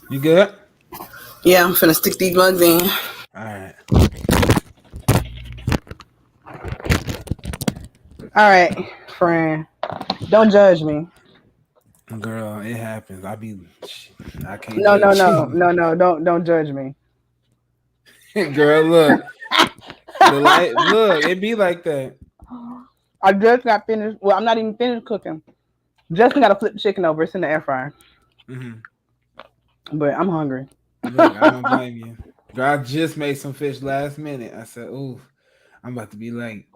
You good? Yeah, I'm finna stick these bugs in. All right, All right, friend. Don't judge me. girl. It happens. I can't No, no, judge no, you, no, no. Don't judge me. girl. Look, the light. Look, it be like that. I just got finished. Well, I'm not even finished cooking. Just got to flip the chicken over. It's in the air fryer. Hmm. But I'm hungry. Look, I don't blame you. Girl, I just made some fish last minute. I said, "Ooh, I'm about to be late."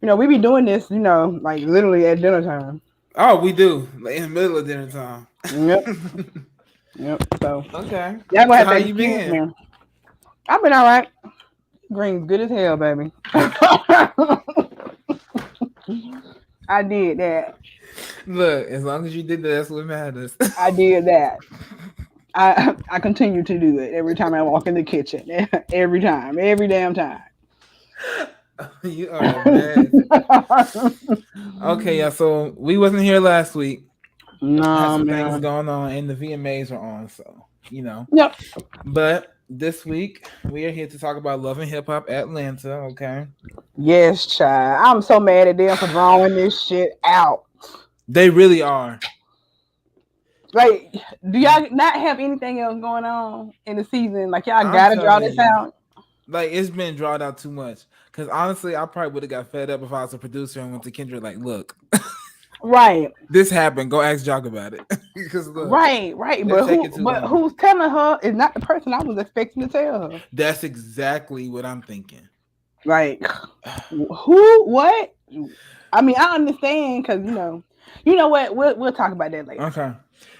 We be doing this, like literally at dinner time. Oh, we do, like in the middle of dinner time. Yep, yep. So Okay. y'all gonna So have how to you excuse been? me. I've been all right. Green's good as hell, baby. I did that. Look, as long as you did that, that's what matters. I did that. I continue to do it every time I walk in the kitchen. Every time, every damn time. You are a mess. Okay, yeah. So we wasn't here last week. Had No some things man. going on, and the VMAs are on. So you know. Yep. But this week we are here to talk about Love and Hip Hop Atlanta. Okay, Yes, child. I'm so mad at them for drawing this shit out. they really are. Like, do y'all not have anything else going on in the season? Like, y'all I'm gotta draw telling this you, out. like it's been drawn out too much. Because honestly, I probably would have got fed up if I was a producer and went to Kendrick like, "Look, Right, this happened. Go ask Jock about it." Because look, right. it's But taking too long. who's telling her is not the person I was expecting to tell her. That's exactly what I'm thinking. Like, who? What? I mean, I understand because you know what? We'll talk about that later. Okay.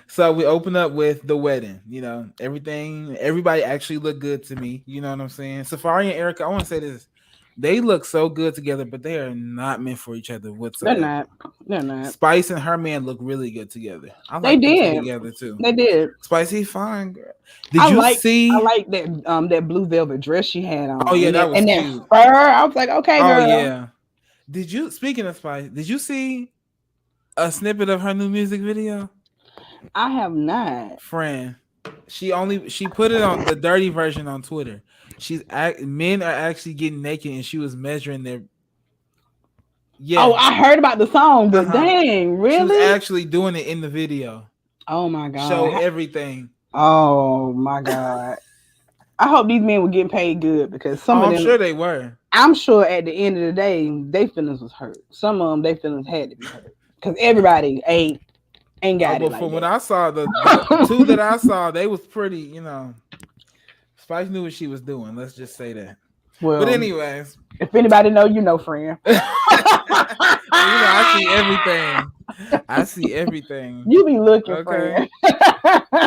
So we open up with the wedding. You know, everybody actually looked good to me. You know what I'm saying? Safari and Erica, I want to say this. They look so good together, but they are not meant for each other They're whatsoever. not. They're not. Spice and her man look really good together. I They like them two did. together too. They did. Spicy fine girl. Did I you like I see? like that blue velvet dress she had Oh on yeah, and that that was and that cute. fur. I was like, okay, Oh girl. yeah. Did you speaking of Spice, did you see a snippet of her new music video? I have not. Friend, she put it on the dirty version on Twitter. Men are actually getting naked, and she was measuring their Oh, yes, I heard about the song, uh but huh. dang, She was really? actually doing it in the video. Oh my god. Show everything. Oh my god. I hope these men were getting paid good because some Oh, of I'm them, sure they were. I'm sure at the end of the day, they feelings was hurt. Some of them, they feelings had to be hurt because everybody ain't Oh, got it but like from what that. I saw, the two that I saw, they was pretty. You know, Spice knew what she was doing. Let's just say that. But Well, anyways, if anybody know, friend. you know, I see everything. I see everything. You be looking, Okay. friend.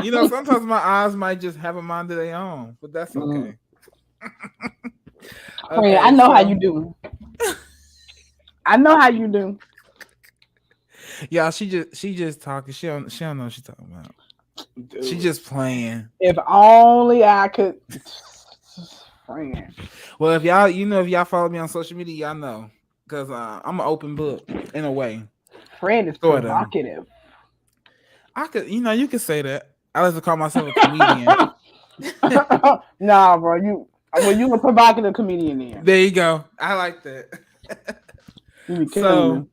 You know, sometimes my eyes might just have a mind of their own, but that's Mm, okay. friend, I Okay, know how you so do. I know how you do. yeah, she just talking. She don't know what she's talking about. She Dude, just playing. if only I could, friend. Well, if y'all follow me on social media, y'all know because I'm an open book in a way, Friend is sort of. provocative. I could, you could say that. I like to call myself a comedian. Nah, bro, you a provocative comedian then. There you go. I like that. You be killing me.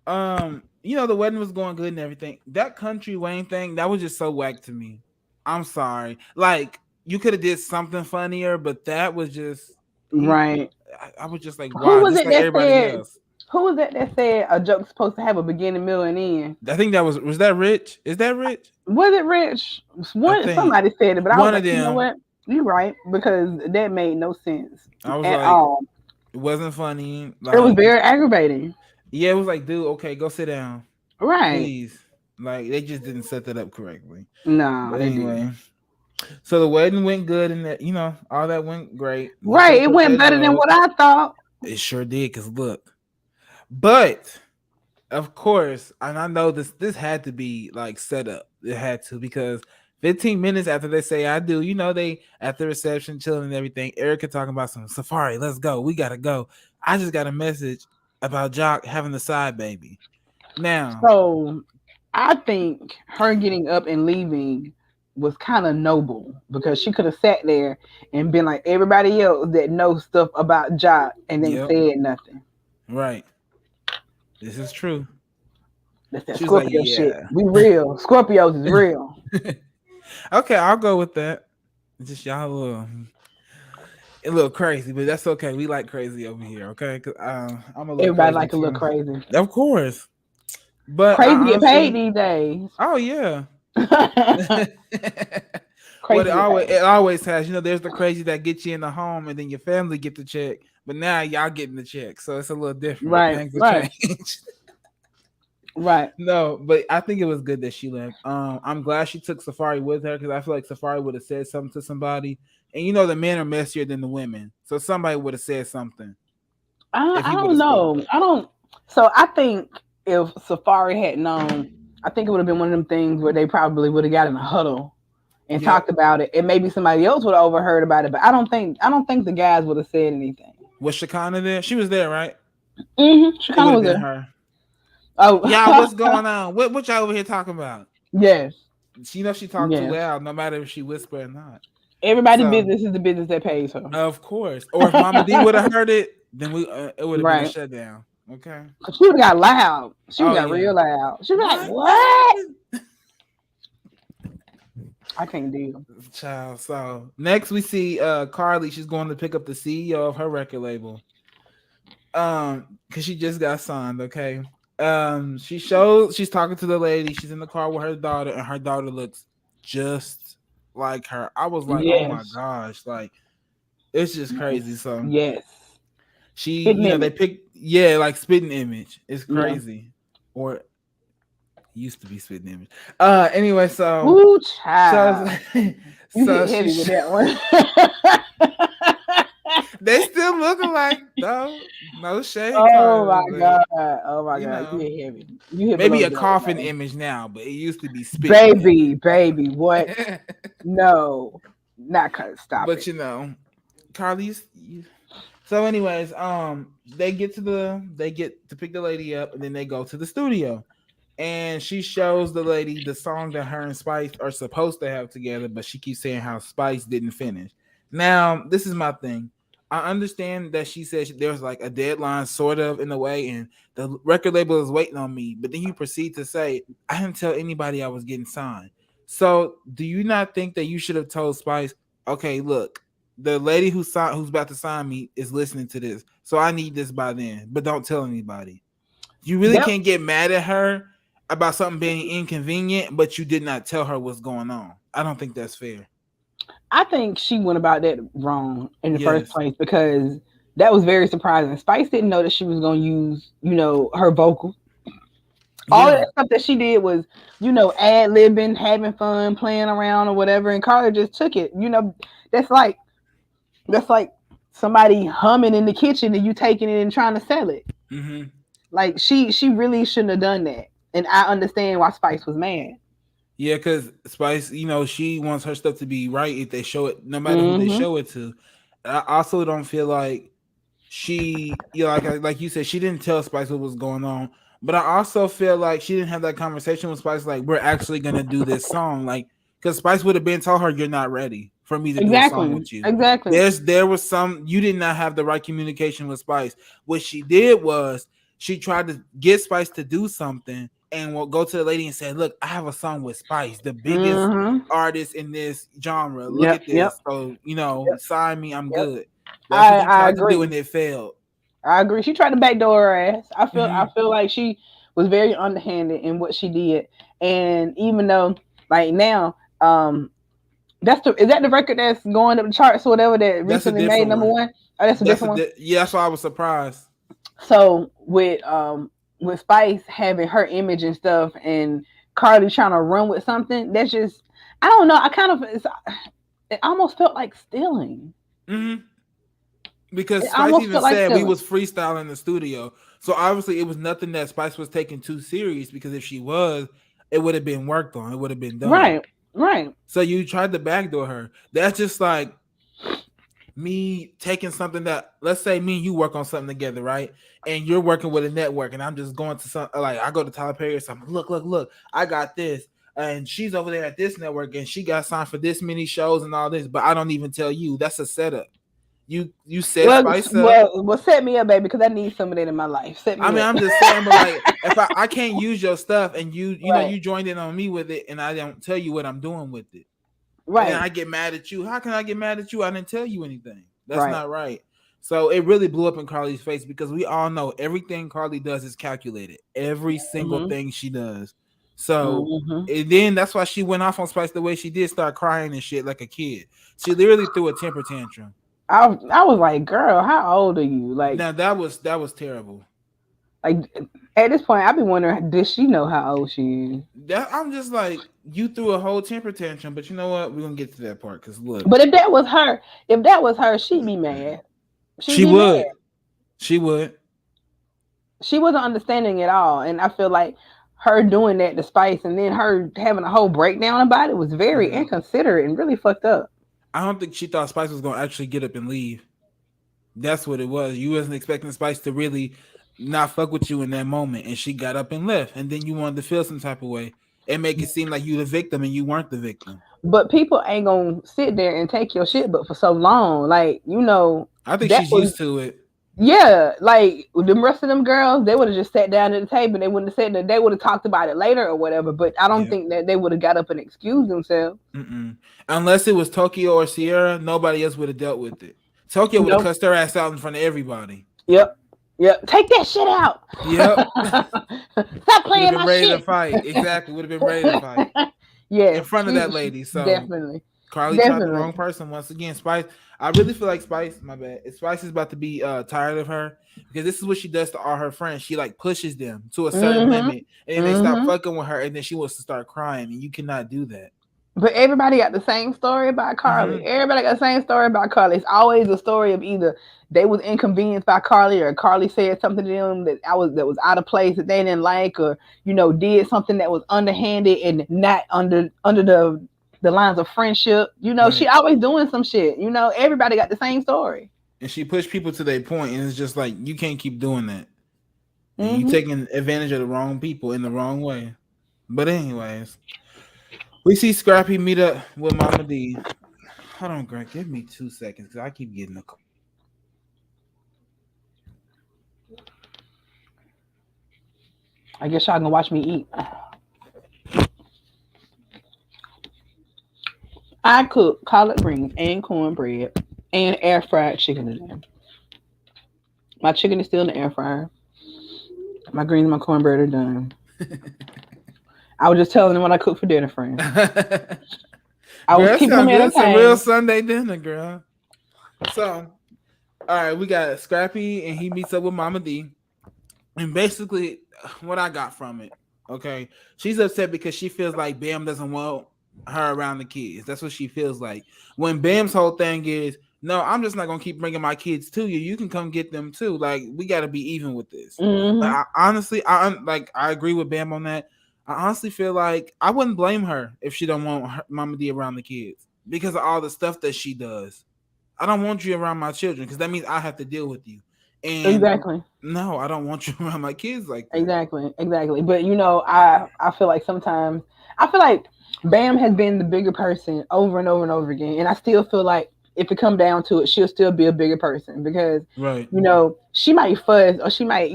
So, the wedding was going good and everything. That country Wayne thing, that was just so whack to me. I'm sorry. Like, you could have did something funnier, but that was just he. Right. I was just like, Who wow, was just it like that everybody said? else. Who was it that said a joke's supposed to have a beginning, middle, and end? I think that was that Rich? Is that Rich? Was it Rich? I One think somebody said it, but I was one of like, you know them. what? You're right because that made no sense I was at like, all. it wasn't funny. It was Like, very aggravating. yeah, it was like, dude, okay, go sit down, Right? please. Like, they just didn't set that up correctly. No, But they didn't. anyway, so the wedding went good, and that all that went great. They Right? finished It up went that better than joke. what I thought. It sure did. Cause look, but of course, and I know this had to be like set up. It had to because 15 minutes after they say I do, they at the reception chilling and everything. Erica talking about some Safari. Let's go. We gotta go. I just got a message about Jock having the side baby. Now, So I think her getting up and leaving was kind of noble because she could have sat there and been like everybody else that knows stuff about Ja and ain't Yep. said nothing. Right. This is true. That's that She was like, Scorpio shit. yeah. We real. Scorpios is real. Okay, I'll go with that. It's just y'all a little crazy, but that's okay. We like crazy over here, okay? Cause I'm a little Everybody crazy like a little too. crazy. Of course, but I Crazy get paid honestly, these days. oh yeah. Well, Crazy get paid. it always has. You know, there's the crazy that get you in the home, and then your family get the check. But now y'all getting the check, so it's a little different. Right, Things have right, changed. right. No, but I think it was good that she left. I'm glad she took Safari with her because I feel like Safari would have said something to somebody. And you know the men are messier than the women, so somebody would have said something if I he would don't have spoke. know. I don't. So I think if Safari had known, I think it would have been one of them things where they probably would have got in a huddle and Yep. talked about it, and maybe somebody else would have overheard about it. But I don't think the guys would have said anything. Was Shakana there? She was there, right? She It kind would of have was been there. her. Y'all, Oh, what's going on? What y'all over here talking about? yes, She knows she talked too yes. loud, no matter if she whisper or not. Everybody' So, business is the business that pays her. of course. Or if Mama D would have heard it, then we it would have been a Right. shutdown. Okay. She would have got loud. She would Oh have got yeah. real loud. She'd be like, What "What? happened? I can't deal." Child. So next we see Carly. She's going to pick up the CEO of her record label. Because she just got signed. Okay. She's talking to the lady. She's in the car with her daughter, and her daughter looks just like her. I was like, oh my Yes, gosh, like it's just yes, crazy. So yes. she, Spitting they image. picked, yeah, like spitting image. It's Yeah. crazy. Or used to be spitting image. Anyway, Ooh, so child. You so hit she heavy with that one. they still looking like though. No shade, Oh my Carly, but god. Oh my you god. You know, hit heavy. You hit below maybe the a belt, coffin man. image now, but it used to be spitting Baby, baby, what? image. No. Not cut. Stop But it. you know, Carly's. So, anyways, they get to pick the lady up, and then they go to the studio, and she shows the lady the song that her and Spice are supposed to have together, but she keeps saying how Spice didn't finish. Now, this is my thing. I understand that she said there's like a deadline, sort of in a way, and the record label is waiting on me. But then you proceed to say, I didn't tell anybody I was getting signed. So, do you not think that you should have told Spice, okay, look, the lady who's about to sign me is listening to this, so I need this by then, but don't tell anybody. You really That can't get mad at her about something being inconvenient, but you did not tell her what's going on. I don't think that's fair. I think she went about that wrong in the first Yes. place because that was very surprising. Spice didn't know that she was gonna use, her vocals. All of Yeah. that stuff that she did was, ad libbing, having fun, playing around or whatever, and Carter just took it. That's like that's like somebody humming in the kitchen and you taking it and trying to sell it. Mm-hmm. Like she really shouldn't have done that. And I understand why Spice was mad. Yeah, because Spice, she wants her stuff to be right if they show it, no matter who they Mm-hmm. show it to. I also don't feel like she, like you said, she didn't tell Spice what was going on. But I also feel like she didn't have that conversation with Spice, like, we're actually gonna do this song. Like, because Spice would have been told her, you're not ready for me to do a song Exactly. with you. Exactly. There was some, you did not have the right communication with Spice. What she did was she tried to get Spice to do something and will go to the lady and say, look, I have a song with Spice, the biggest Mm-hmm. artist in this genre. Look Yep. at Yep. this. So, Yep. sign me, I'm Yep. good. That's I what you I tried to do, agree. and it failed. I agree. She tried to backdoor her ass. I Mm-hmm. feel like she was very underhanded in what she did. And even though like now, is that the record that's going up the charts or whatever that That's a recently made different number one. one? Oh, that's a different one. Yeah. That's why I was surprised. So with Spice having her image and stuff and Cardi trying to run with something, that's just I don't know. It almost felt like stealing. Mm-hmm. Because It Spice almost even felt like said we stealing. was freestyling in the studio, so obviously it was nothing that Spice was taking too serious. Because if she was, it would have been worked on. It would have been done. Right. Right. So you tried to backdoor her. That's just like me taking something that, let's say me and you work on something together, right? And you're working with a network, and I'm just going to some, like, I go to Tyler Perry or something. Look, I got this. and she's over there at this network and she got signed for this many shows and all this, but I don't even tell you. That's a setup. You set Well, Spice up. set me up, baby, because I need some of that in my life. Set I me mean, up. I'm just saying, but like, if I can't use your stuff and Right, you joined in on me with it, and I don't tell you what I'm doing with it, and then right, I get mad at you. How can I get mad at you? I didn't tell you anything. That's right. not right. So it really blew up in Carly's face because we all know everything Carly does is calculated. Every single Mhm, thing she does. So mhm. and then that's why she went off on Spice the way she did, start crying and shit like a kid. She literally threw a temper tantrum. I was like, girl, how old are you? Now that was terrible. Like at this point, I've been wondering, does she know how old she is? That I'm just like, you threw a whole temper tantrum, but you know what? We're gonna get to that part because look, But if that was her, she'd be mad. She'd she be mad. would, she would. She wasn't understanding at all, and I feel like her doing that to Spice, and then her having a whole breakdown about it was very Mhm. inconsiderate and really fucked up. I don't think she thought Spice was gonna actually get up and leave. That's what it was. You wasn't expecting Spice to really not fuck with you in that moment, and she got up and left, and then you wanted to feel some type of way and make it seem like you the victim and you weren't the victim. But people ain't gonna sit there and take your shit, but for so long, like I think that she's was used to it. yeah, like the rest of them girls, they would have just sat down at the table. They wouldn't have said that. They would have talked about it later or whatever. But I don't Yeah. think that they would have got up and excused themselves. Mm-mm. Unless it was Tokyo or Sierra, nobody else would have dealt with it. Tokyo would have Nope. cussed her ass out in front of everybody. Yep. Yep. Take that shit out. Yep. Stop Would have playing been my ready to shit. fight. Exactly. Would have been ready to fight in Yes. front of that lady. So Definitely. Carly tried the Definitely. wrong person once again. Spice. I really feel like Spice. My bad. Spice is about to be tired of her because this is what she does to all her friends. She like pushes them to a certain Mm-hmm. limit, and then they stop Mm-hmm. fucking with her, and then she wants to start crying, and you cannot do that. But everybody got the same story about Carly. Mm-hmm. Everybody got the same story about Carly. It's always a story of either they was inconvenienced by Carly or Carly said something to them that was out of place that they didn't like, or did something that was underhanded and not under the lines of friendship. She Right. always doing some shit. Everybody got the same story. And she pushed people to their point, and it's just like you can't keep doing that, and you Hmm. taking advantage of the wrong people in the wrong way. But anyways, we see Scrappy meet up with Mama D. Hold on, Greg. Give me 2 seconds because I keep getting a call. I guess y'all gonna watch me eat. I cook collard greens and cornbread and air fried chicken today. My chicken is still in the air fryer. My greens and my cornbread are done. I was just telling them what I cooked for dinner, friend. I Girl, was that keeping them sounds good. That's a real entertained. Sunday dinner, girl. So, all right, we got Scrappy, and he meets up with Mama D. And basically, what I got from it, okay, she's upset because she feels like Bam doesn't want her around the kids. That's what she feels like. When Bam's whole thing is, no, I'm just not gonna keep bringing my kids to you. You can come get them too. Like we got to be even with this. Like Hmm. I agree with Bam on that. I honestly feel like I wouldn't blame her if she don't want Mama D around the kids because of all the stuff that she does. I don't want you around my children because that means I have to deal with you. And Exactly. no, I don't want you around my kids like that. Exactly. But I feel like sometimes I feel like Bam has been the bigger person over and over and over again, and I still feel like if it come down to it, she'll still be a bigger person because Right. she might fuss or she might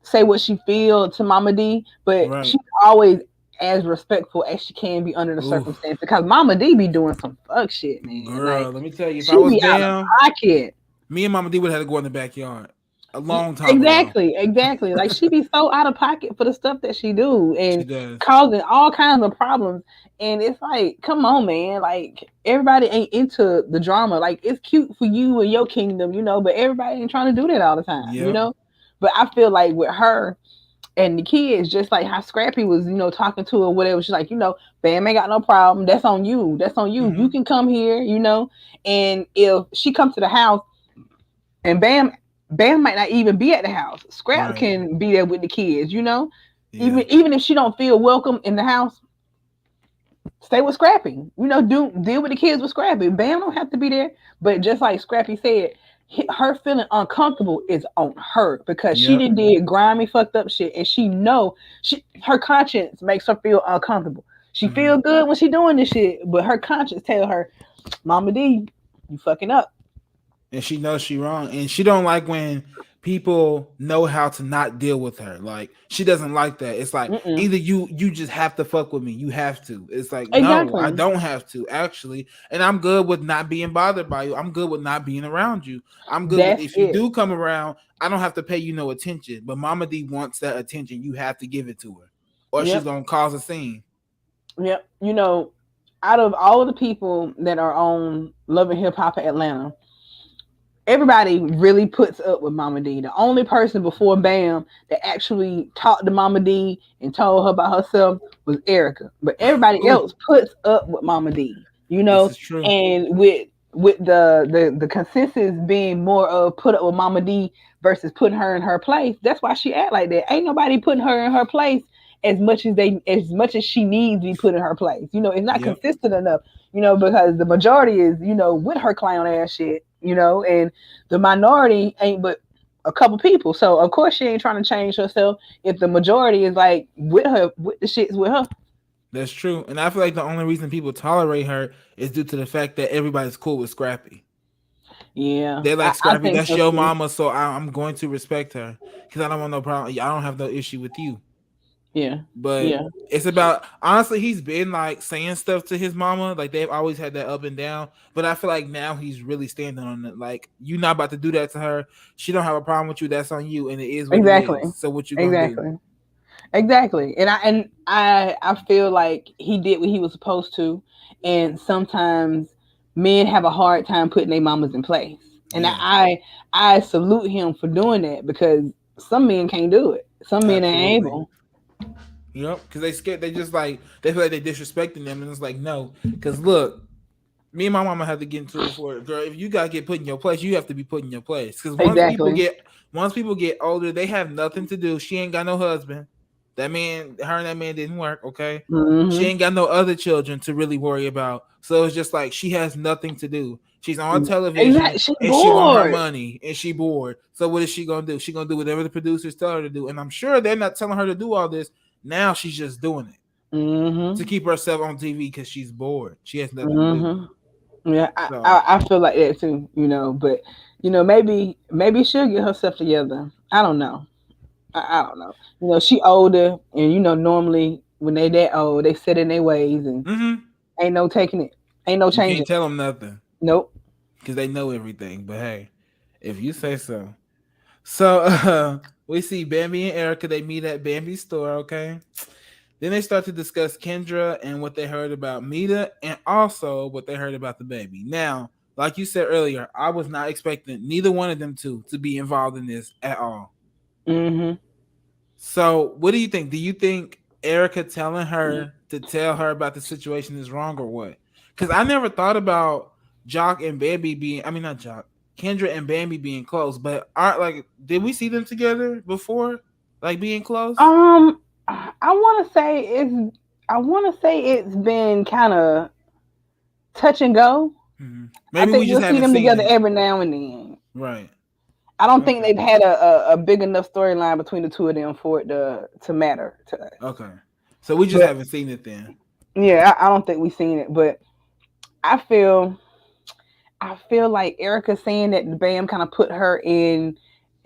say what she feel to Mama D, but Right. she's always as respectful as she can be under the Oof. circumstance because Mama D be doing some fuck shit, man. Like Girl, let me tell you, if I she was be out of Bam, pocket. me and Mama D would have had to go in the backyard a long time ago. Exactly. Like she be so out of pocket for the stuff that she do She and does. causing all kinds of problems. And it's like, come on, man. Like everybody ain't into the drama. Like it's cute for you and your kingdom, but everybody ain't trying to do that all the time. Yep. But I feel like with her and the kids, just like how Scrappy was, talking to her, whatever. She's like, Bam ain't got no problem. That's on you. That's on you. You Mm-hmm. can come here. And if she comes to the house and Bam might not even be at the house. Scrap Right. can be there with the kids, Yeah. Even if she don't feel welcome in the house, stay with Scrappy. Do deal with the kids with Scrappy. Bam don't have to be there. But just like Scrappy said, her feeling uncomfortable is on her because she Yep. did grimy fucked up shit, and she know her conscience makes her feel uncomfortable. She Hmm. feel good when she doing this shit, but her conscience tell her, Mama D, you fucking up. And she knows she wrong, and she don't like when people know how to not deal with her. Like she doesn't like that. It's like Mm-mm. either you just have to fuck with me. You have to. It's like no, I Exactly. don't have to actually, and I'm good with not being bothered by you. I'm good with not being around you. I'm good with That's if you it. do come around, I don't have to pay you no attention. But Mama D wants that attention. You have to give it to her, or she's Yep. gonna cause a scene. Yep. Out of all of the people that are on Love and Hip Hop Atlanta, everybody really puts up with Mama D. The only person before Bam that actually talked to Mama D and told her about herself was Erica. But everybody Ooh, else puts up with Mama D, this is true. and with the consensus being more of put up with Mama D versus putting her in her place. That's why she act like that. Ain't nobody putting her in her place as much as she needs to be put in her place. It's not Yep, consistent enough. Because the majority is with her clown ass shit. And the minority ain't but a couple people. So of course she ain't trying to change herself if the majority is like with her, with the shits with her. that's true. And I feel like the only reason people tolerate her is due to the fact that everybody's cool with Scrappy. Yeah, They like I Scrappy. think That's so your too. mama, so I'm going to respect her because I don't want no problem. I don't have no issue with you. Yeah, But yeah, it's about honestly, he's been like saying stuff to his mama. Like they've always had that up and down. But I feel like now he's really standing on it. Like you not about to do that to her. She don't have a problem with you. That's on you, and it is what it exactly, is. So what you gonna do? exactly, exactly. And I feel like he did what he was supposed to. And sometimes men have a hard time putting their mamas in place. And Yeah, I salute him for doing that because some men can't do it. Some men ain't absolutely. able. Yep. Because they scared. They just like they feel like they disrespecting them, and it's like no. Because look, me and my mama had to get into it before. Girl, if you gotta get put in your place, you have to be put in your place. Because Exactly. once people get older, they have nothing to do. She ain't got no husband. That man, her and that man didn't work. Okay, she Hmm. ain't got no other children to really worry about. So it's just like she has nothing to do. She's on television Exactly. She and she want her bored. money and she bored. So what is she gonna do? She gonna do whatever the producers tell her to do. And I'm sure they're not telling her to do all this. Now she's just doing it to Hmm. keep herself on TV because she's bored. She has nothing to do. Hmm. Yeah, So I feel like that too. But maybe she'll get herself together. I don't know. I don't know. She older, and normally when they that old, they set in their ways, and mm-hmm. ain't no taking it. Ain't no You changing can't it. tell them nothing Nope. because they know everything. But hey, if you say so. So we see Bambi and Erica. They meet at Bambi's store. Okay. Then they start to discuss Kendra and what they heard about Mita, and also what they heard about the baby. Now, like you said earlier, I was not expecting neither one of them to be involved in this at all. Hmm. So, what do you think? Do you think Erica telling her to tell her about the situation is wrong or what? Because I never thought about Jock and Bambi being, I mean, not Jock, Kendra and Bambi being close, but aren't like, did we see them together before? Like being close? I want to say it's been kind of touch and go. Hmm. I Maybe we think just we'll see haven't them seen together it. every now and then. Right. I don't think Okay. they've had a big enough storyline between the two of them for it to matter to us. Okay. So we just But haven't seen it then. yeah, I don't think we've seen it. But I feel I feel like Erica saying that the BAM kind of put her in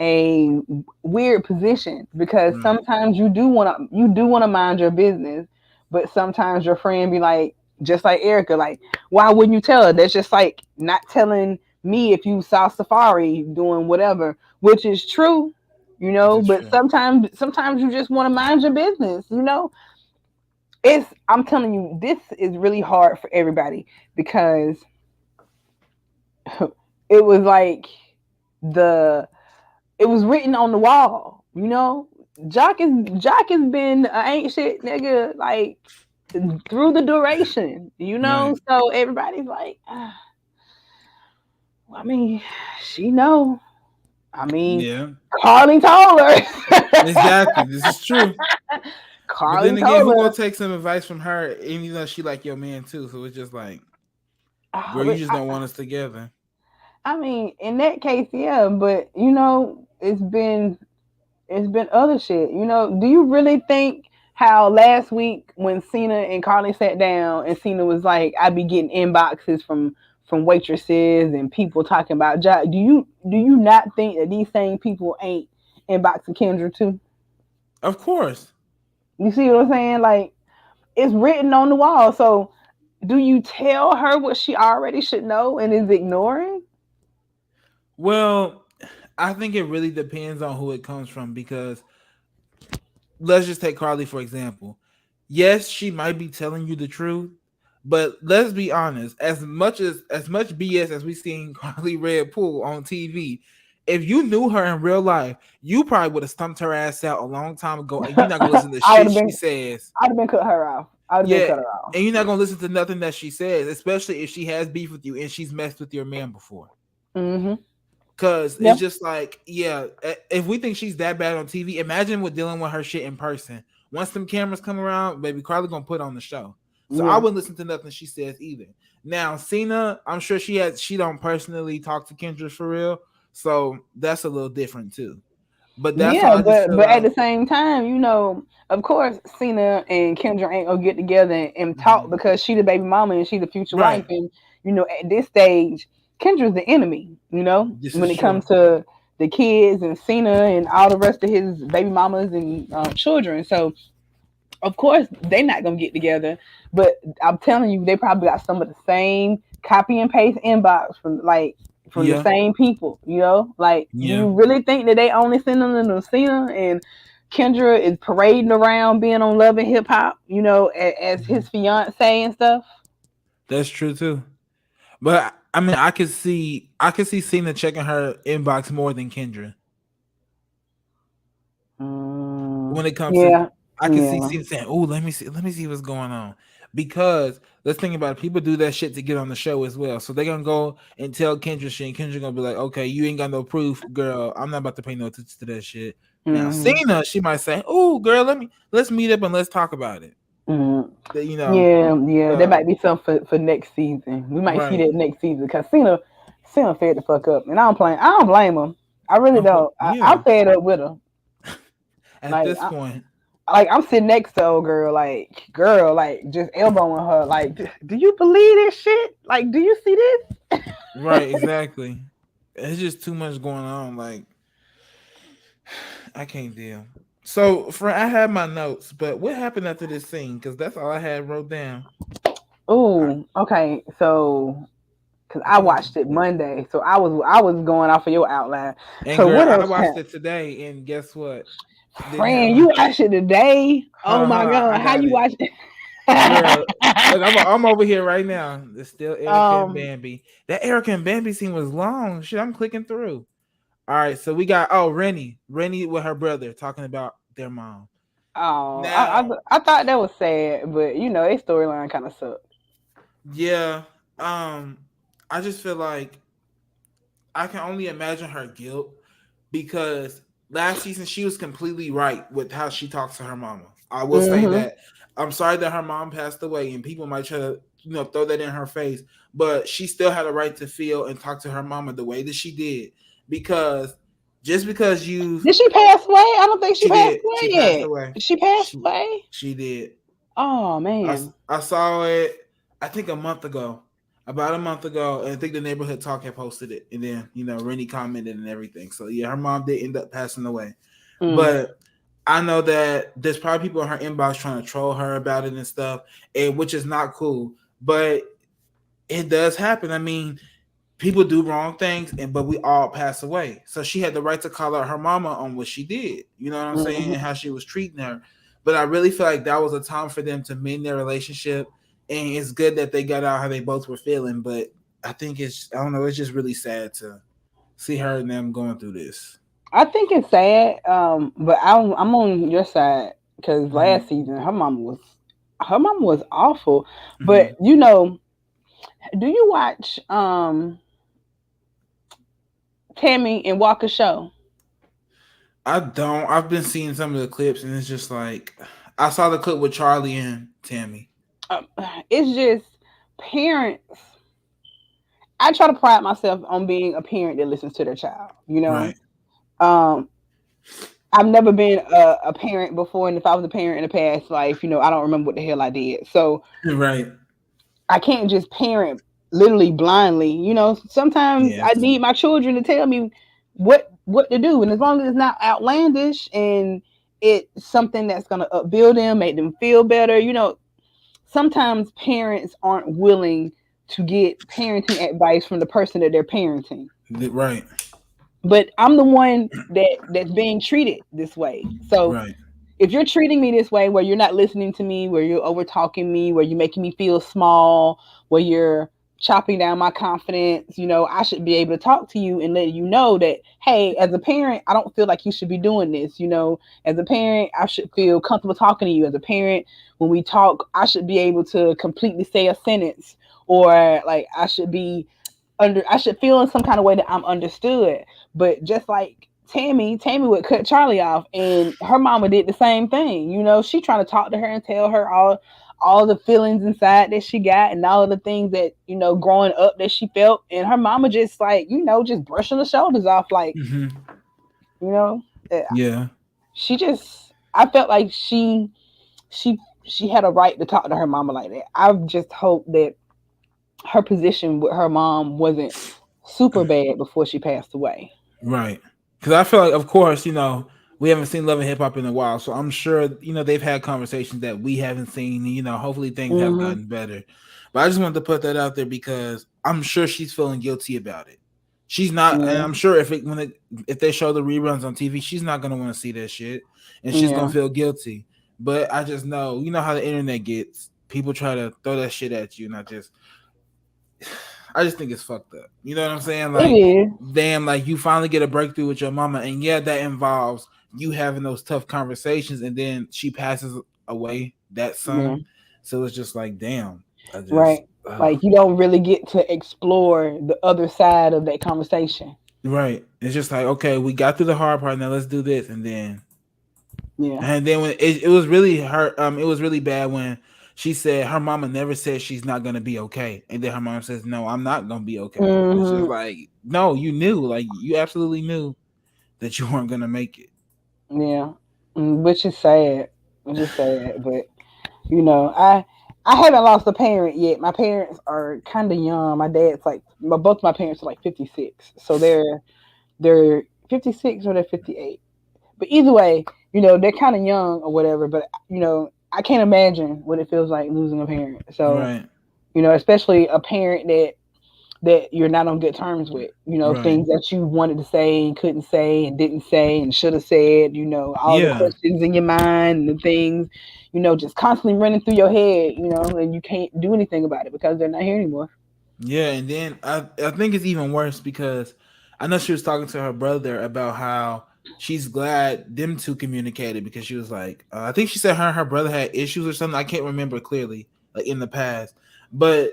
a weird position because Right. sometimes you do want to mind your business, but sometimes your friend be like, just like Erica, like, why wouldn't you tell her? That's just like not telling me if you saw Safari doing whatever, which is true, This is but true. sometimes you just want to mind your business. I'm telling you, this is really hard for everybody because it was like the it was written on the wall. Jock has been ain't shit nigga like through the duration. Right. So everybody's like, I mean, she know. I mean, Yeah. Carly told her. Exactly. This is true. But Carly then again, told who gonna her. take some advice from her? And she like your man too. So it's just like, girl, Oh, you but just don't want us together. I mean, in that case, yeah, but you know, it's been other shit. You know, do you really think how last week when Cena and Carly sat down and Cena was like, "I be getting inboxes from waitresses and people talking about job." Do you not think that these same people ain't inboxing Kendra too? Of course. You see what I'm saying? Like it's written on the wall. So do you tell her what she already should know and is ignoring? Well, I think it really depends on who it comes from because let's just take Carly for example. Yes, she might be telling you the truth, but let's be honest. As much BS as we seen Carly Red pull on TV, if you knew her in real life, you probably would have stumped her ass out a long time ago, and you're not gonna listen to I would shit have she been says. I'd have been cut her off. I would have been Yeah, cut her off. and you're not gonna listen to nothing that she says, especially if she has beef with you and she's messed with your man before. Mm-hmm. Cause Yeah. it's just like, yeah, if we think she's that bad on TV, imagine with dealing with her shit in person. Once them cameras come around, baby, Carly gonna put on the show. So I Yeah. wouldn't listen to nothing she says either. Now, Cena, I'm sure she don't personally talk to Kendra for real. So that's a little different too. But that's Yeah, why I just but feel but at the like same time, you know, of course, Cena and Kendra ain't gonna get together and talk mhm, because she the baby mama and she the future wife, right, and you know, at this stage, Kendra's the enemy. You know, this when is it true. comes to the kids and Cena and all the rest of his baby mamas and children. So of course they're not gonna get together, but I'm telling you, they probably got some of the same copy and paste inbox from the Yeah, same people. You know, like do yeah. you really think that they only sending them to Cena and Kendra is parading around being on Love and Hip Hop? You know, as Mhm. his fiance and stuff. That's true too. But I mean, I could see Cena checking her inbox more than Kendra. When it comes to Yeah, I can see yeah, Cena saying, "Oh, let me see what's going on," because let's think about it. People do that shit to get on the show as well. So they're gonna go and tell Kendra shit, and Kendra gonna be like, "Okay, you ain't got no proof, girl. I'm not about to pay no attention to that shit." Now mm-hmm, Cena, she might say, "Oh, girl, let's meet up and let's talk about it." mm-hmm. You know, Yeah, yeah, that uh, might be something for next season. We might see right? that next season because Cena fed the fuck up, and I don't blame him. I really don't. I'm Yeah. fed up with her. At Like, this point, I'm sitting next to old girl, like just elbowing her. Like, do you believe this shit? Like, do you see this? right? Exactly. It's just too much going on. Like I can't deal. So, for I had my notes, but what happened after this scene? Because that's all I had wrote down. I, Oh, okay. So, because I I think watched it Monday, so I was going off of your outline. and So girl, what I else watched happened? it today, and guess what? Didn't have Friend, my you watched it today? Oh hold my on, I god, how got you it, watched it? girl. Look, I'm over here right now. It's still Erica and um, Bambi. That Erica and Bambi scene was long. Shit, I'm clicking through. All right, so we got Rennie with her brother talking about their mom. oh, Now, I thought that was sad, but you know, their storyline kind of sucked. yeah, um, I just feel like I can only imagine her guilt because last season she was completely right with how she talks to her mama. I will say Mm-hmm. that. I'm sorry that her mom passed away, and people might try to throw that in her face, but she still had a right to feel and talk to her mama the way that she did because just because you Did she pass away? I don't think she passed she away passed yet. away. She passed She away. she did. Oh man. I saw it. I think a month ago, about a month ago, and I think the neighborhood talk had posted it, and then Rennie commented and everything. So yeah, her mom did end up passing away, Mm. but I know that there's probably people in her inbox trying to troll her about it and stuff, and which is not cool. But it does happen. I mean, people do wrong things, and but we all pass away. So she had the right to call out her mama on what she did. You know what I'm saying, and Mm-hmm. how she was treating her. But I really feel like that was a time for them to mend their relationship, and it's good that they got out how they both were feeling. But I think I don't know, it's just really sad to see her and them going through this. I think it's sad, but I'm on your side because Mm-hmm. last season her mom was awful. Mm-hmm. But you know, do you watch Tammy and Walker show? I don't. I've been seeing some of the clips, and it's just like I saw the clip with Charlie and Tammy. Um, it's just parents I try to pride myself on being a parent that listens to their child. Right. Um, I've never been a parent before, and if I was a parent in a past life, I don't remember what the hell I did. So Right. I can't just parent literally blindly. Sometimes I Yes. need my children to tell me what to do, and as long as it's not outlandish and it's something that's gonna upbuild them, make them feel better. Sometimes parents aren't willing to get parenting advice from the person that they're parenting. Right. But I'm the one that's being treated this way. So Right. if you're treating me this way, where you're not listening to me, where you're over talking me, where you're making me feel small, where you're chopping down my confidence, I should be able to talk to you and let you know that, hey, as a parent, I don't feel like you should be doing this. As a parent, I should feel comfortable talking to you. As a parent, when we talk, I should be able to completely say a sentence, or like I should feel in some kind of way that I'm understood. But just like Tammy would cut Charlie off, and her mama did the same thing. She trying to talk to her and tell her all the feelings inside that she got, and all of the things that growing up that she felt, and her mama just like just brushing the shoulders off, like Mm-hmm. you know eh, Yeah. she just I felt like she had a right to talk to her mama like that. I just hope that her position with her mom wasn't super bad before she passed away. Right. Because I feel like, of course, we haven't seen Love and Hip Hop in a while, so I'm sure they've had conversations that we haven't seen. Hopefully things have Hmm. gotten better. But I just wanted to put that out there because I'm sure she's feeling guilty about it. She's not, and Yeah. I'm sure if they show the reruns on TV, she's not gonna want to see that shit, and she's gonna Yeah. feel guilty. But I just know, how the internet gets. People try to throw that shit at you, and I just think it's fucked up. You know what I'm saying? It Like, is. damn, like you finally get a breakthrough with your mama, and yeah, that involves you having those tough conversations, and then she passes away that Yeah. son. So it's just like, damn, I just, Right. Like you don't really get to explore the other side of that conversation. right. It's just like, okay, we got through the hard part, now let's do this, Yeah. and then when it was really her, it was really bad when she said her mama never said she's not gonna be okay, and then her mom says, "No, I'm not gonna be okay." It's just Hmm. like, no, you knew, like you absolutely knew that you weren't gonna make it. Yeah. Which is sad. Which is sad. But I haven't lost a parent yet. My parents are kind of young. My dad's like, both my parents are like 56, so they're 56 or they're 58. But either way, they're kind of young or whatever. But I can't imagine what it feels like losing a parent. So Right, especially a parent that you're not on good terms with. right, Things that you wanted to say and couldn't say and didn't say and should have said. All the yeah, questions in your mind and the things, just constantly running through your head. And you can't do anything about it because they're not here anymore. yeah. And then I think it's even worse because I know she was talking to her brother about how she's glad them two communicated because she was like, I think she said her brother had issues or something. I can't remember clearly, like in the past, but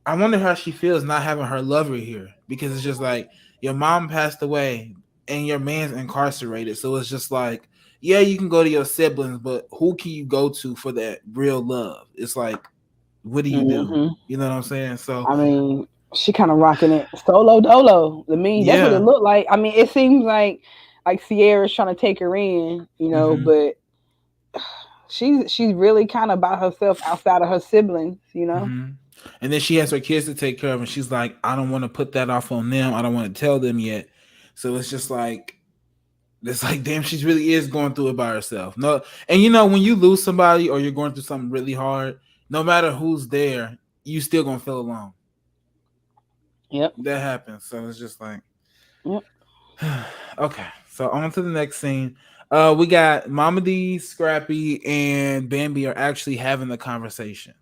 I wonder how she feels not having her lover here because it's just like your mom passed away and your man's incarcerated, so it's just like, yeah, you can go to your siblings, but who can you go to for that real love? It's like, what do you do? Hmm. You know what I'm saying? So I mean, she kind of rocking it solo dolo. To me, that's what it yeah. looked like. I mean, it seems like Sierra's trying to take her in, Hmm. but she's really kind of by herself outside of her siblings. Hmm. And then she has her kids to take care of, and she's like, I don't want to put that off on them. I don't want to tell them yet. So it's like, damn, she really is going through it by herself. No, and when you lose somebody or you're going through something really hard, no matter who's there, you still gonna feel alone. Yep. That happens. So it's just like, Yep. okay. So on to the next scene. We got Mama D, Scrappy, and Bambi are actually having the conversation.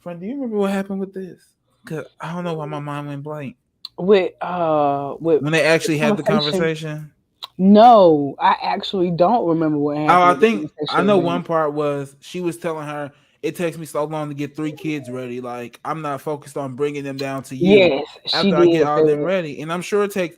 Friend, do you remember what happened with this? Cause I don't know why my mind went blank. With When they the actually had the conversation. conversation. No, I actually don't remember what Oh, happened I with the think I conversation with know one Bambi. part was she was telling her it takes me so long to get 3 kids ready. Like I'm not focused on bringing them down to you Yes, she after I get did all say them that. ready. And I'm sure it takes.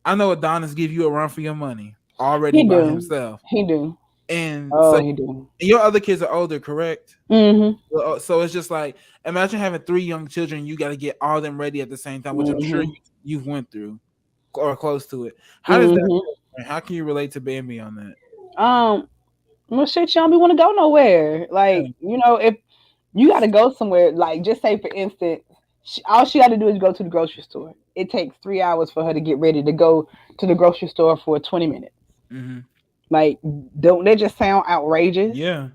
I know Adonis give you a run for your money already He by do. himself. He do. And so Oh, he do. your other kids are older, correct? Mhm. Well, so it's just like imagine having three young children. You got to get all of them ready at the same time, which I'm sure Mhm. you've went through or close to it. How does that Mhm. feel? And how can you relate to Bambi on that? Um. Well, shit, you don't be want to go nowhere. Yeah. Like, if you got to go somewhere, like, just say for instance, all she got to do is go to the grocery store. It takes 3 hours for her to get ready to go to the grocery store for 20 minutes. Hmm. Like, don't they just sound outrageous? Yeah.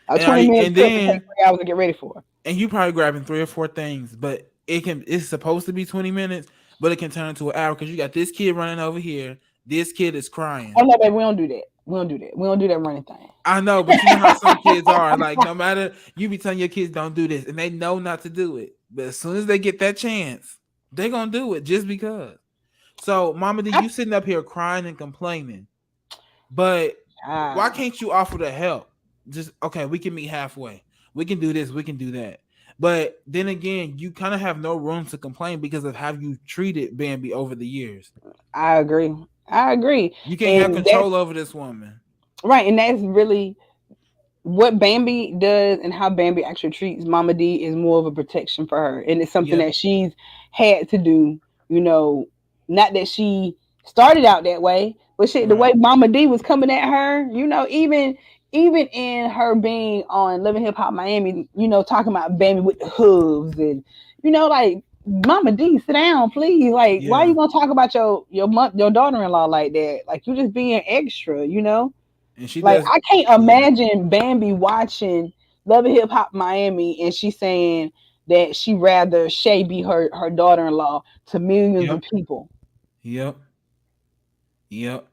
A And are 20 minute and trip to take then 3 hours to get ready for. and you probably grabbing three or four things, but it's supposed to be 20 minutes, but it can turn into an hour because you got this kid running over here. This kid is Oh crying. no, baby, we don't do that. We don't do that. We don't do that running thing. I know, but you know how some kids are. Like, no matter you be telling your kids don't do this, and they know not to do it. But as soon as they get that chance, they're gonna do it just because. So, Mama D, I, you sitting up here crying and complaining, but why ah, can't you offer the help? Just okay, we can meet halfway. We can do this, we can do that. But then again, you kind of have no room to complain because of how you treated Bambi over the years. I agree. I agree, You can't have and that's control over this woman. right, and that's really what Bambi does and how Bambi actually treats Mama D is more of a protection for her. And it's something Yeah. that she's had to do, you know, not that she started out that way, but shit, the Right. way Mama D was coming at her, even in her being on Living Hip Hop Miami, talking about Bambi with the hooves and like Mama D, sit down, please. Like, why are Yeah. you gonna talk about your daughter-in-law like that? Like, you just being extra. And she Like, does. I can't Yeah. imagine Bambi watching Love and Hip Hop Miami and she's saying that she rather Shay be her daughter in law to millions of Yep. people. Yep. Yep.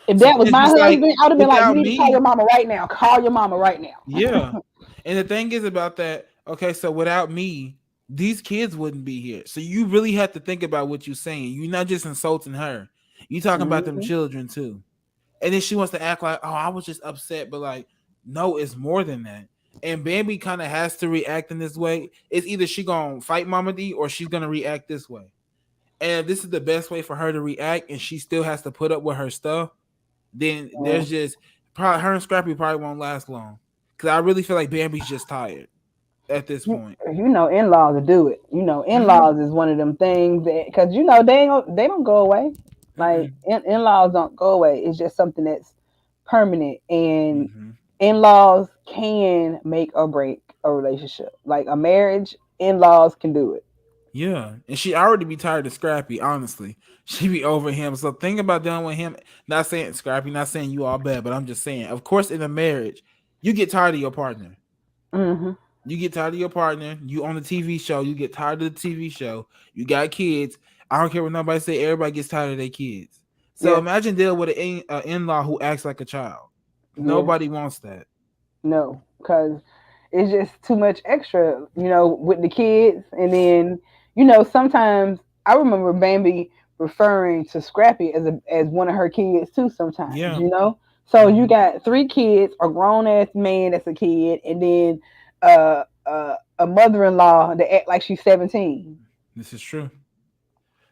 If So that was it's my just like husband, I would have been like, you without need to call your me, mama right now. Call your mama right yeah. now. And the thing is about that, okay, so without me, these kids wouldn't be here. So you really have to think about what you're saying. You're not just insulting her. You talking about them Mhm. children too. And then she wants to act like, oh, I was just upset, but like, no, it's more than that. And Bambi kind of has to react in this way. It's either she gonna fight Mama D or she's gonna react this way. And if this is the best way for her to react, and she still has to put up with her stuff, then Yeah. there's just probably her and Scrappy probably won't last long. Cause I really feel like Bambi's just tired at this point. In-laws to do it. Mm-hmm. In-laws is one of them things that because they don't go away. Like Mm-mm. in-laws don't go away. It's just something that's permanent, and Mm-hmm. in-laws can make or break a relationship. Like a marriage, in-laws can do it. Yeah, and she already be tired of Scrappy. Honestly, she be over him. So think about dealing with him. Not saying Scrappy, not saying you all bad, but I'm just saying. Of course, in a marriage, you get tired of your partner. Hmm. You get tired of your partner. You on the TV show. You get tired of the TV show. You got kids. I don't care what nobody say. Everybody gets tired of their kids. So Yes, imagine dealing with an in-law who acts like a child. yes, Nobody wants that. no, because it's just too much extra, with the kids. And then, sometimes I remember Bambi referring to Scrappy as one of her kids too. Sometimes, Yeah. so you Hmm. got three kids, a grown ass man that's a kid, and then a mother in law that act like she's 17. This is true.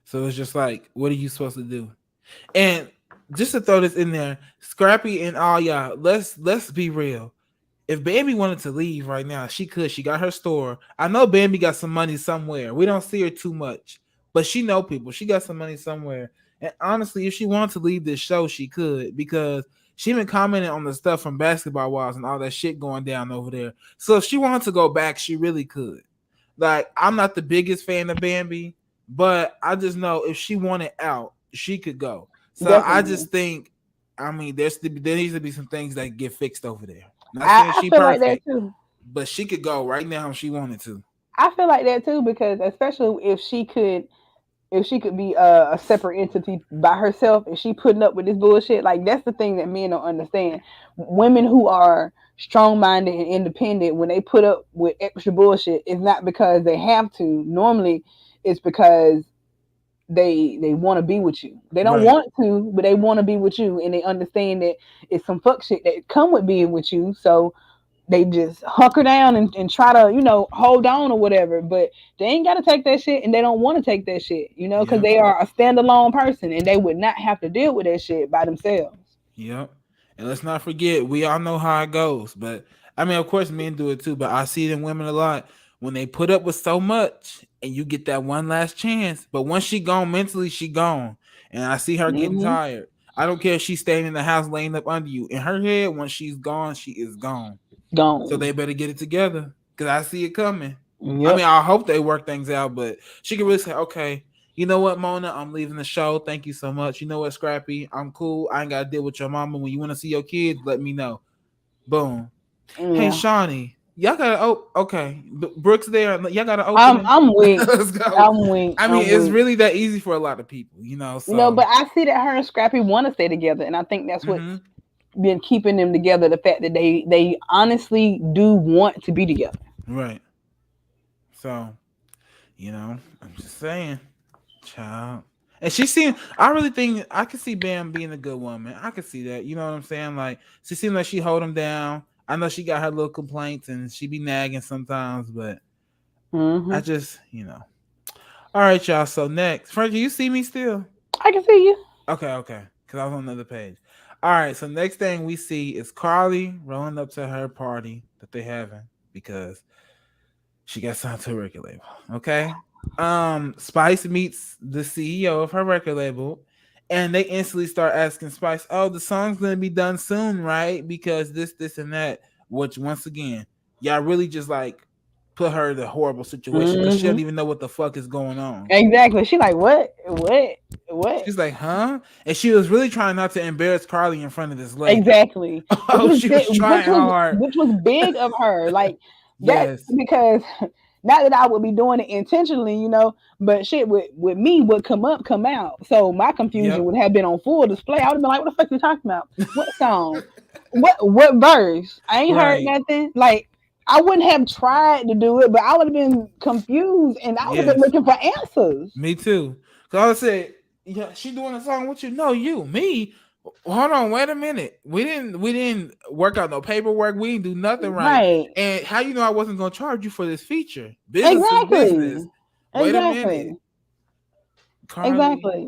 So it's just like, what are you supposed to do? And just to throw this in there, Scrappy and all y'all, let's be real. If Bambi wanted to leave right now, she could. She got her store. I know Bambi got some money somewhere. We don't see her too much, but she know people. She got some money somewhere. And honestly, if she wanted to leave this show, she could because she been commenting on the stuff from Basketball Wives and all that shit going down over there. So if she wanted to go back, she really could. Like I'm not the biggest fan of Bambi, but I just know if she wanted out, she could go. So I Definitely. just think, I mean, there needs to be some things that get fixed over there. Not saying I she feel like that perfect, too. but she could go right now if she wanted to. I feel like that too because especially if she could be a separate entity by herself and she putting up with this bullshit, like that's the thing that men don't understand. Women who are strong minded and independent, when they put up with extra bullshit, it's not because they have to. Normally, it's because they want to be with you. They don't Right. want to, but they want to be with you, and they understand that it's some fuck shit that come with being with you. So they just hunker down and try to, hold on or whatever. But they ain't got to take that shit and they don't want to take that shit, because Yep. they are a standalone person and they would not have to deal with that shit by themselves. Yep. And let's not forget, we all know how it goes. But I mean, of course, men do it too. But I see it in women a lot when they put up with so much, and you get that one last chance. But once she gone mentally, she gone, and I see her getting Mm-hmm. tired. I don't care if she's staying in the house, laying up under you. In her head, once she's gone, she is gone. So Gone. they better get it together because I see it coming. I Yep. mean, I hope they work things out, but she can really say, okay, you know what, Mona, I'm leaving the show. Thank you so much. You know what, Scrappy, I'm cool. I ain't got to deal with your mama. When you want to see your kids, let me know. Boom. Hey, Yeah. Shawnee, y'all got to, oh, okay. Brooks there. Y'all got to open I'm it. I'm weak. Let's go. I'm weak. I mean, I'm it's weak. really that easy for a lot of people, You know, so. but I see that her and Scrappy want to stay together, and I think that's what's Mm-hmm. been keeping them together. The fact that they honestly do want to be together. Right. So, I'm just saying. Child. And she seemed, I really think I could see Bam being a good woman. I could see that. You know what I'm saying? Like she seemed like she hold him down. I know she got her little complaints and she be nagging sometimes, but Hmm. I just, All right, y'all. So next, Frankie, you see me still? I can see you. Okay, okay. Cause I was on another page. All right. So next thing we see is Carly rolling up to her party that they having because she got signed to a record label. Okay. Spice meets the CEO of her record label, and they instantly start asking Spice, "Oh, the song's gonna be done soon, right? Because this, and that." Which once again, y'all really just like put her in a horrible situation because she Hmm. don't even know what the fuck is going on. Exactly. She like what? What? What? She's like, "Huh?" And she was really trying not to embarrass Carly in front of this lady. Exactly. Which Oh, was she big, was trying hard. which was big of her. Like that Yes. because not that I would be doing it intentionally, but shit with me would come out. So my confusion Yep. would have been on full display. I would have been like, what the fuck you talking about? What song? What verse? I ain't heard Right. nothing. Like I wouldn't have tried to do it, but I would have been confused and I would have been Yes. looking for answers. Me too. Cause I said, yeah, she doing a song with you. No, you, me. Hold on, wait a minute. We didn't work out no paperwork. We didn't do nothing right. Right. And how you know I wasn't gonna charge you for this feature? Business is business. Exactly. Wait a minute, Exactly. Carly. Exactly.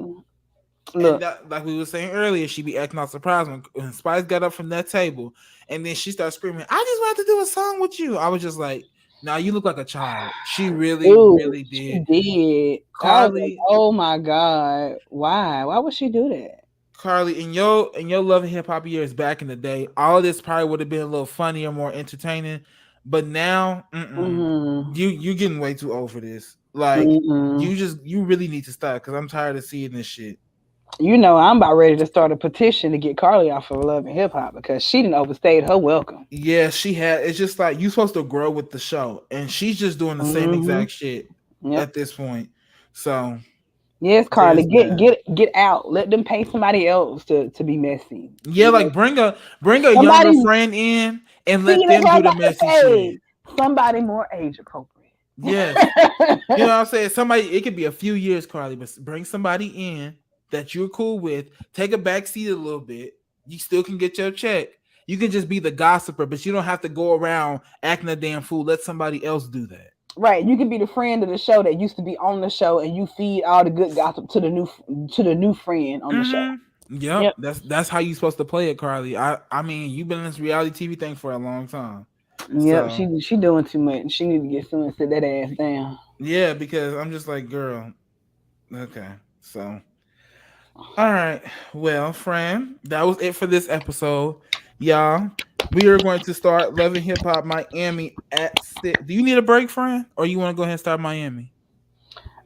And Look, that, like we were saying earlier, she be acting all surprised when Spice got up from that table, and then she started screaming, "I just wanted to do a song with you." I was just like, "Nah, you look like a child." She really, dude, really she did. did. I was like, Carly, oh my God. Why? Why would she do that? Carly, in your love and hip hop years back in the day, all of this probably would have been a little funnier, more entertaining. But now, Mm-hmm. you getting way too old for this. Like Mm-hmm. you really need to stop because I'm tired of seeing this shit. I'm about ready to start a petition to get Carly off of Love and Hip Hop because she didn't overstayed her welcome. Yeah, she had. It's just like you supposed to grow with the show, and she's just doing the same Mm-hmm. exact shit Yep. at this point. So Yes, yeah, Carly, it's bad. get out. Let them pay somebody else to be messy. Yeah, like bring a younger Somebody. friend in and See, let that's them what I do was the about to messy shit. say. Somebody more age appropriate. Yes. You know what I'm saying? Somebody, it could be a few years, Carly, but bring somebody in that you're cool with. Take a back seat a little bit. You still can get your check. You can just be the gossiper, but you don't have to go around acting a damn fool. Let somebody else do that. Right, you can be the friend of the show that used to be on the show, and you feed all the good gossip to the new friend on the show. Yep. Yep, That's how you supposed to play it, Carly. I mean, you've been in this reality TV thing for a long time. yep. So She doing too much. She need to get someone and sit that ass down. yeah, because I'm just like, girl, okay. So all right. Well, friend, that was it for this episode. Y'all, we are going to start Love and Hip Hop Miami at 6. Do you need a break, friend? Or you want to go ahead and start Miami?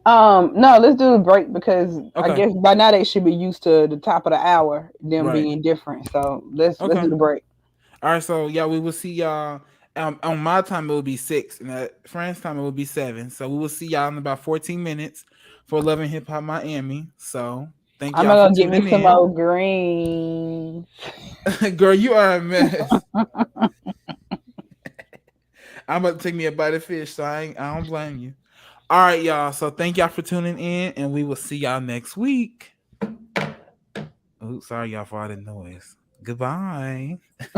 No, let's do a break because I Okay. guess by now they should be used to the top of the hour, them Right. being different. So let's Okay. do the break. All right. So, yeah, we will see y'all. On my time, it will be 6. And at friend's time, it will be 7. So, we will see y'all in about 14 minutes for Love and Hip Hop Miami. So, thank I'm y'all not for gonna get me tuning some in. old greens. Girl, you are a mess. I'm about to take me a bite of fish, so I don't blame you. All right, y'all. So thank y'all for tuning in, and we will see y'all next week. Oh, sorry y'all for all the noise. Goodbye.